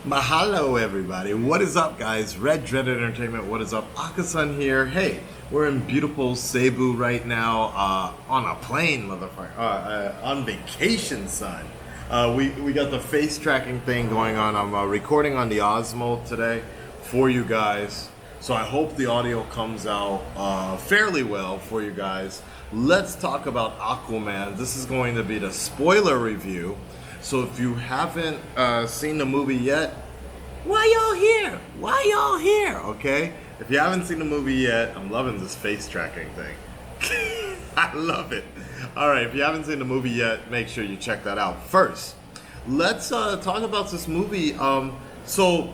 Mahalo, everybody. What is up, guys? Red Dread Entertainment. What is up? Akasan here. Hey, we're in beautiful Cebu right now, on a plane, motherfucker. On vacation, son. We got the face tracking thing going on. I'm recording on the Osmo today for you guys. So I hope the audio comes out fairly well for you guys. Let's talk about Aquaman. This is going to be the spoiler review. So if you haven't seen the movie yet, why y'all here? Why y'all here? Okay? If you haven't seen the movie yet, I'm loving this face tracking thing. I love it. Alright, if you haven't seen the movie yet, make sure you check that out. First, let's talk about this movie. So,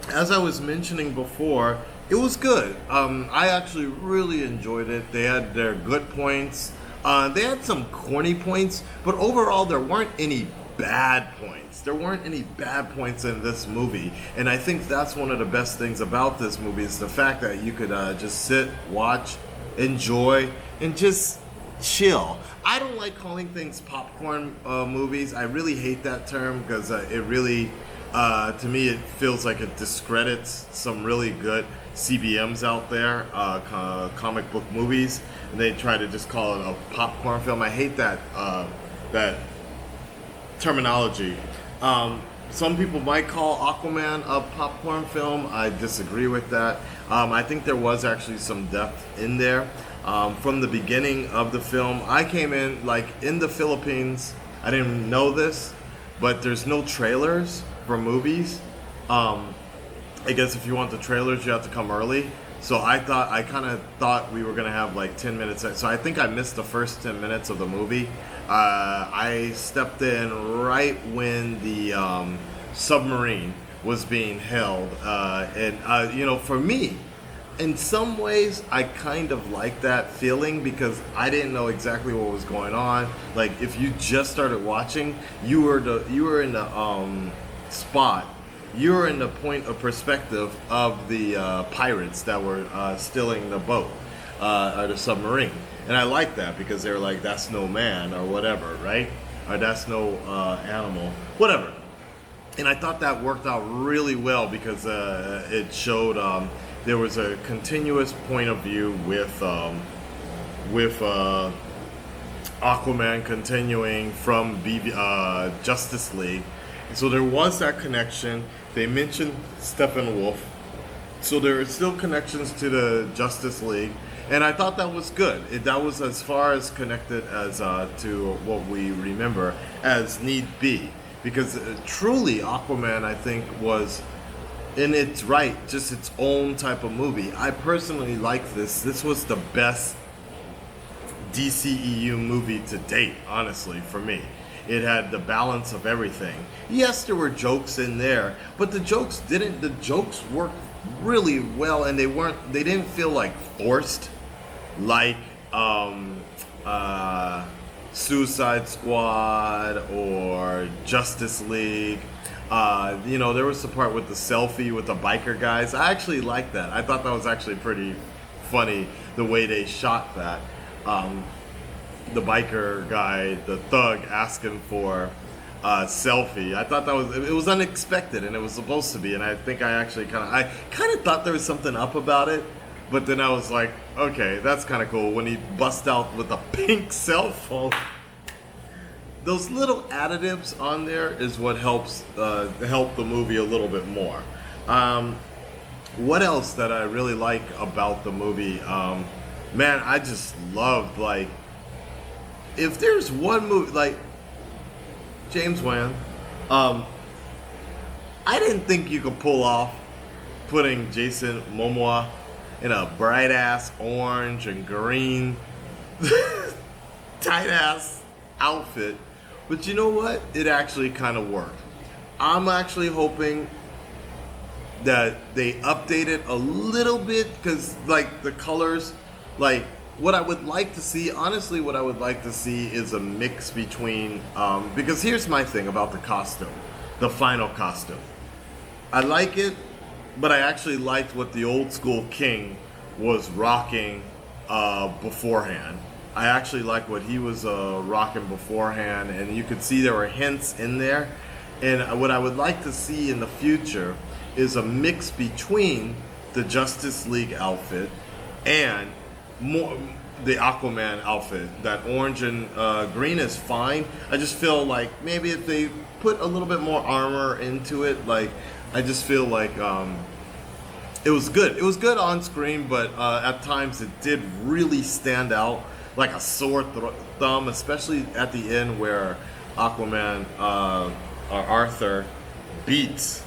as I was mentioning before, it was good. I actually really enjoyed it. They had their good points. They had some corny points, but overall there weren't any bad points. There weren't any bad points in this movie, and I think that's one of the best things about this movie is the fact that you could just sit, watch, enjoy, and just chill. I don't like calling things popcorn movies. I really hate that term because it really, to me, it feels like it discredits some really good CBMs out there, comic book movies, and they try to just call it a popcorn film. I hate that that terminology. Some people might call Aquaman a popcorn film. I disagree with that. I think there was actually some depth in there. From the beginning of the film, I came in, like, in the Philippines. I didn't know this, but there's no trailers for movies. I guess if you want the trailers, you have to come early. So I kind of thought we were gonna have like 10 minutes. So I think I missed the first 10 minutes of the movie. I stepped in right when the submarine was being held, and you know, for me, in some ways, I kind of like that feeling because I didn't know exactly what was going on. Like, if you just started watching, you were in the spot. You're in the point of perspective of the pirates that were stealing the boat, or the submarine. And I like that because they were like, that's no man, or whatever, right? Or that's no animal, whatever. And I thought that worked out really well because it showed there was a continuous point of view with Aquaman continuing from Justice League. So there was that connection. They mentioned Steppenwolf, so there are still connections to the Justice League, and I thought that was good. That was as far as connected as to what we remember as need be, because truly Aquaman, I think, was in its right, just its own type of movie. I personally like this. This was the best DCEU movie to date, honestly, for me. It had the balance of everything. Yes, there were jokes in there, but the jokes worked really well, and they didn't feel like forced, like Suicide Squad or Justice League. You know, there was the part with the selfie with the biker guys. I actually liked that. I thought that was actually pretty funny, the way they shot that. The biker guy, the thug, asking for a selfie. I thought it was unexpected, and it was supposed to be. And I think I kind of thought there was something up about it, but then I was like, okay, that's kind of cool. When he bust out with a pink cell phone, those little additives on there is what helps help the movie a little bit more. What else that I really like about the movie? Man, I just loved, like, if there's one movie, like, James Wan, I didn't think you could pull off putting Jason Momoa in a bright ass orange and green tight ass outfit, but you know what? It actually kind of worked. I'm actually hoping that they update it a little bit, because, like, the colors, like, what I would like to see, honestly, what I would like to see is a mix between, because here's my thing about the costume, the final costume. I like it, but I actually liked what the old school King was rocking beforehand. I actually like what he was rocking beforehand, and you could see there were hints in there. And what I would like to see in the future is a mix between the Justice League outfit and more the Aquaman outfit. That orange and green is fine. I just feel like maybe if they put a little bit more armor into it, like I just feel like it was good. It was good on screen, but at times it did really stand out like a sore thumb, especially at the end where Aquaman or Arthur beats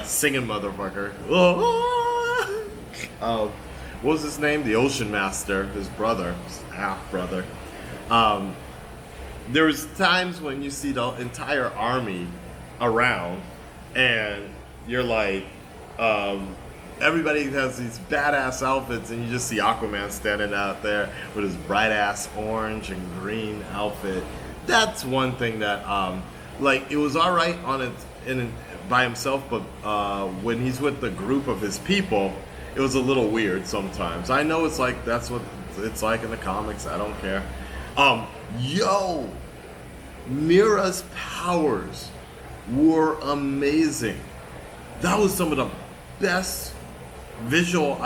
singing motherfucker. What was his name? The Ocean Master, his brother, his half brother. There was times when you see the entire army around, and you're like, everybody has these badass outfits, and you just see Aquaman standing out there with his bright ass orange and green outfit. That's one thing that, like, it was all right on it by himself, but when he's with the group of his people, it was a little weird sometimes. I know it's like that's what it's like in the comics. I don't care. Yo, Mira's powers were amazing. That was some of the best visual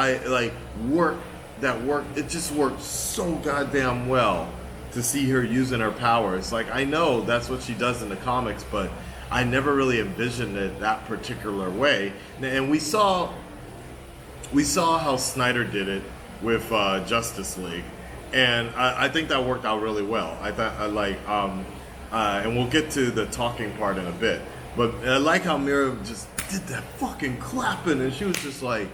work. It just worked so goddamn well to see her using her powers. Like, I know that's what she does in the comics, but I never really envisioned it that particular way. And we saw how Snyder did it with Justice League, and I think that worked out really well. I thought and we'll get to the talking part in a bit, but I like how Mira just did that fucking clapping, and she was just like,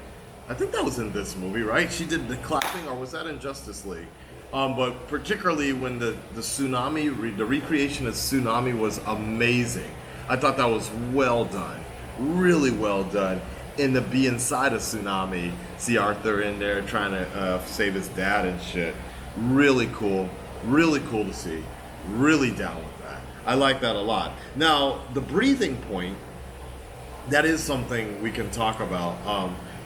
I think that was in this movie, right? She did the clapping, or was that in Justice League? But particularly when the tsunami, the recreation of tsunami was amazing. I thought that was well done, really well done. And to be inside a tsunami, see Arthur in there trying to save his dad and shit. Really cool to see. Really down with that. I like that a lot. Now, the breathing point, that is something we can talk about.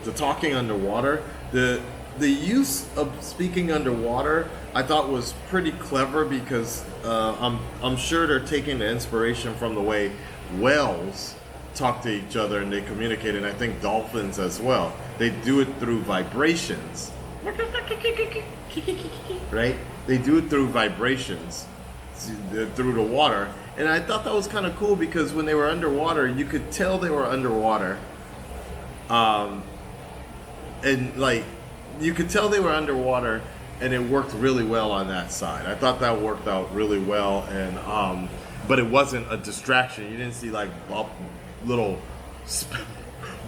The talking underwater, the use of speaking underwater, I thought was pretty clever because I'm sure they're taking the inspiration from the way whales talk to each other and they communicate, and I think dolphins as well. They do it through vibrations. Right? They do it through vibrations through the water. And I thought that was kind of cool because when they were underwater, you could tell they were underwater. And like, you could tell they were underwater, and it worked really well on that side. I thought that worked out really well, and but it wasn't a distraction. You didn't see like little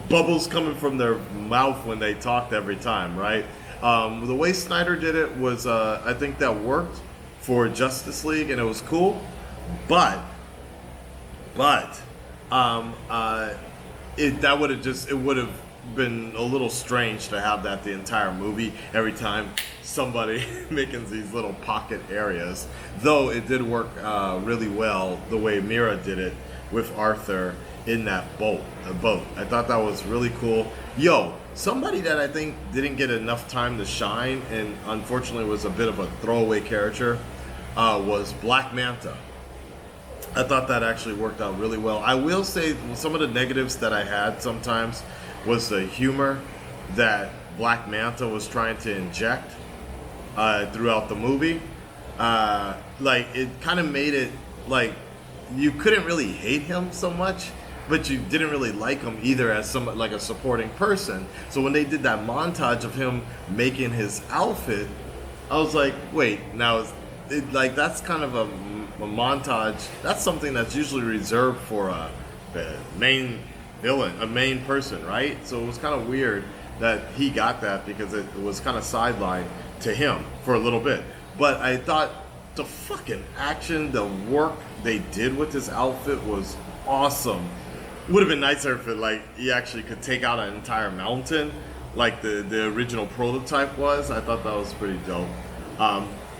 bubbles coming from their mouth when they talked every time, right? The way Snyder did it was, I think that worked for Justice League, and it was cool. But it would have been a little strange to have that the entire movie, every time somebody making these little pocket areas. Though it did work really well the way Mira did it with Arthur in that boat. I thought that was really cool. Yo, somebody that I think didn't get enough time to shine, and unfortunately was a bit of a throwaway character, was Black Manta. I thought that actually worked out really well. I will say some of the negatives that I had sometimes was the humor that Black Manta was trying to inject throughout the movie. Like, it kind of made it like you couldn't really hate him so much, but you didn't really like him either as like a supporting person. So when they did that montage of him making his outfit, I was like, wait, now that's kind of a montage. That's something that's usually reserved for the main villain, a main person, right? So it was kind of weird that he got that because it was kind of sidelined to him for a little bit. But I thought the fucking action, the work they did with this outfit was awesome. Would have been nicer if he actually could take out an entire mountain like the original prototype was. I thought that was pretty dope.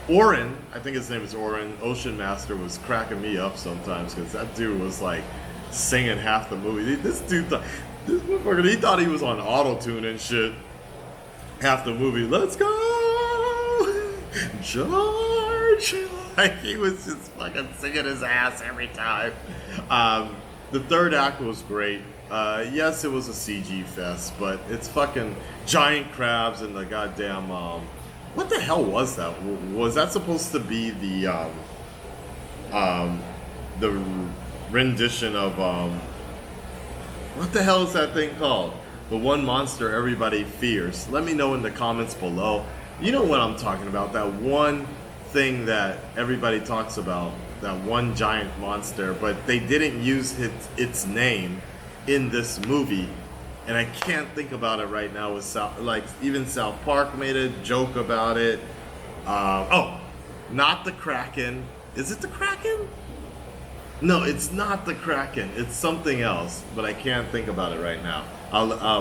Oren, I think his name is Oren, Ocean Master, was cracking me up sometimes because that dude was like singing half the movie. This motherfucker, he thought he was on auto-tune and shit half the movie. Let's go! Charge! Like he was just fucking singing his ass every time. The third act was great. Yes, it was a CG fest, but it's fucking giant crabs and the goddamn. What the hell was that? Was that supposed to be the rendition of what the hell is that thing called? The one monster everybody fears. Let me know in the comments below. You know what I'm talking about? That one thing that everybody talks about. That one giant monster, but they didn't use its name in this movie, and I can't think about it right now. With even South Park made a joke about it. Oh, not the Kraken. Is it the Kraken? No, it's not the Kraken. It's something else, but I can't think about it right now.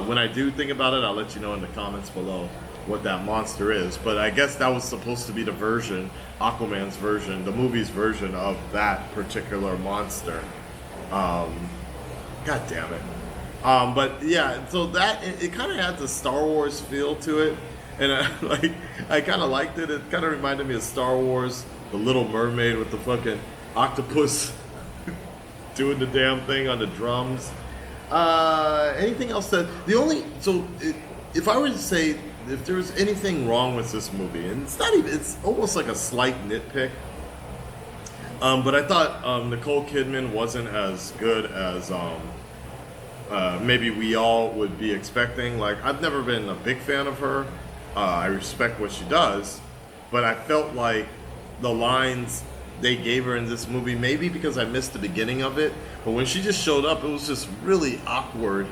When I do think about it, I'll let you know in the comments below what that monster is. But I guess that was supposed to be the version, Aquaman's version, the movie's version of that particular monster. God damn it. But yeah, so that it kind of had the Star Wars feel to it, and I kind of liked it. It kind of reminded me of Star Wars, The Little Mermaid with the fucking octopus doing the damn thing on the drums. Anything else that if I were to say if there was anything wrong with this movie, and it's almost like a slight nitpick. But I thought Nicole Kidman wasn't as good as maybe we all would be expecting. Like, I've never been a big fan of her. I respect what she does, but I felt like the lines they gave her in this movie, maybe because I missed the beginning of it, but when she just showed up, it was just really awkward.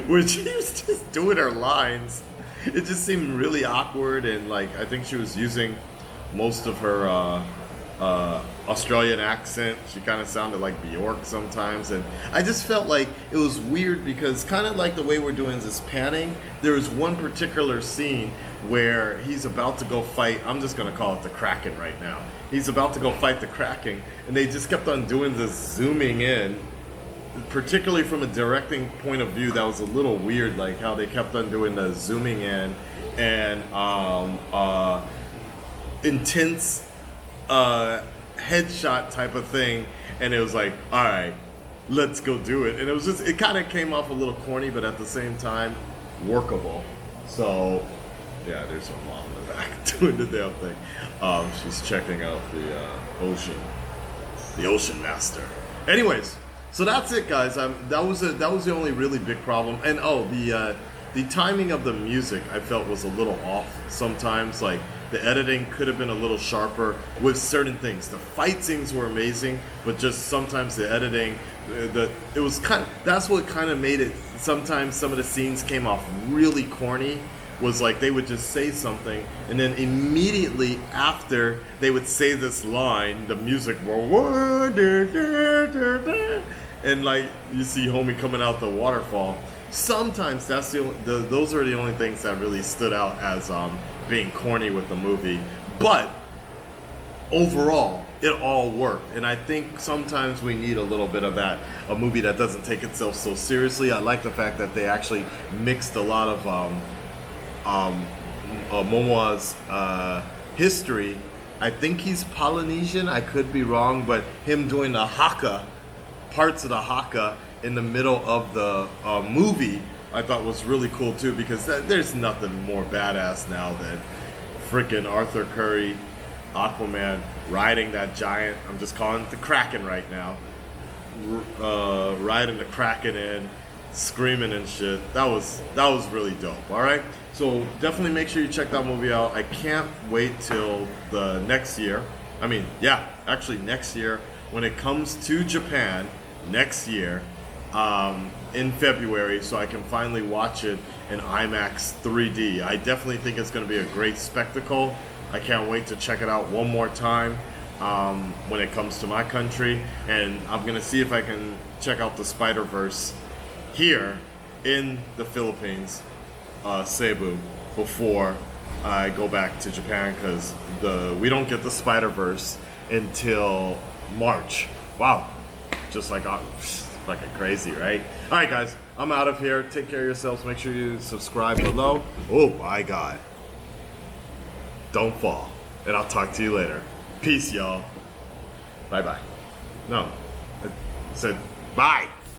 When she was just doing her lines, it just seemed really awkward, and like I think she was using most of her Australian accent. She kind of sounded like Bjork sometimes, and I just felt like it was weird because kind of like the way we're doing this panning, there was one particular scene where he's about to go fight, I'm just going to call it the Kraken right now. He's about to go fight the Kraken, and they just kept on doing this zooming in, particularly from a directing point of view. That was a little weird, like how they kept on doing the zooming in and intense headshot type of thing, and it was like, all right, let's go do it. And it was just, it kind of came off a little corny, but at the same time workable. So yeah, there's her mom in the back doing the damn thing. She's checking out the ocean master. Anyways, so that's it, guys. That was the only really big problem. And the timing of the music I felt was a little off sometimes. Like, the editing could have been a little sharper with certain things. The fight scenes were amazing, but just sometimes the editing, it was that's what kind of made it. Sometimes some of the scenes came off really corny. Was like they would just say something, and then immediately after they would say this line, the music and like you see homie coming out the waterfall. Sometimes those are the only things that really stood out as being corny with the movie. But overall, it all worked, and I think sometimes we need a little bit of that. A movie that doesn't take itself so seriously. I like the fact that they actually mixed a lot of Momoa's history. I think he's Polynesian, I could be wrong, but him doing the haka, parts of the haka in the middle of the movie, I thought was really cool too, because there's nothing more badass now than freaking Arthur Curry, Aquaman, riding that giant, I'm just calling it the Kraken right now, riding the Kraken in, screaming and shit. That was really dope. All right, so definitely make sure you check that movie out. I can't wait till the next year. I mean, yeah, actually next year when it comes to Japan next year in February, so I can finally watch it in IMAX 3D. I definitely think it's going to be a great spectacle. I can't wait to check it out one more time when it comes to my country, and I'm going to see if I can check out the Spider-Verse here in the Philippines, Cebu, before I go back to Japan, because we don't get the Spider-Verse until March. Wow, just like fucking crazy, right? All right, guys, I'm out of here. Take care of yourselves. Make sure you subscribe below. Oh my God, don't fall, and I'll talk to you later. Peace, y'all. Bye bye. No, I said bye.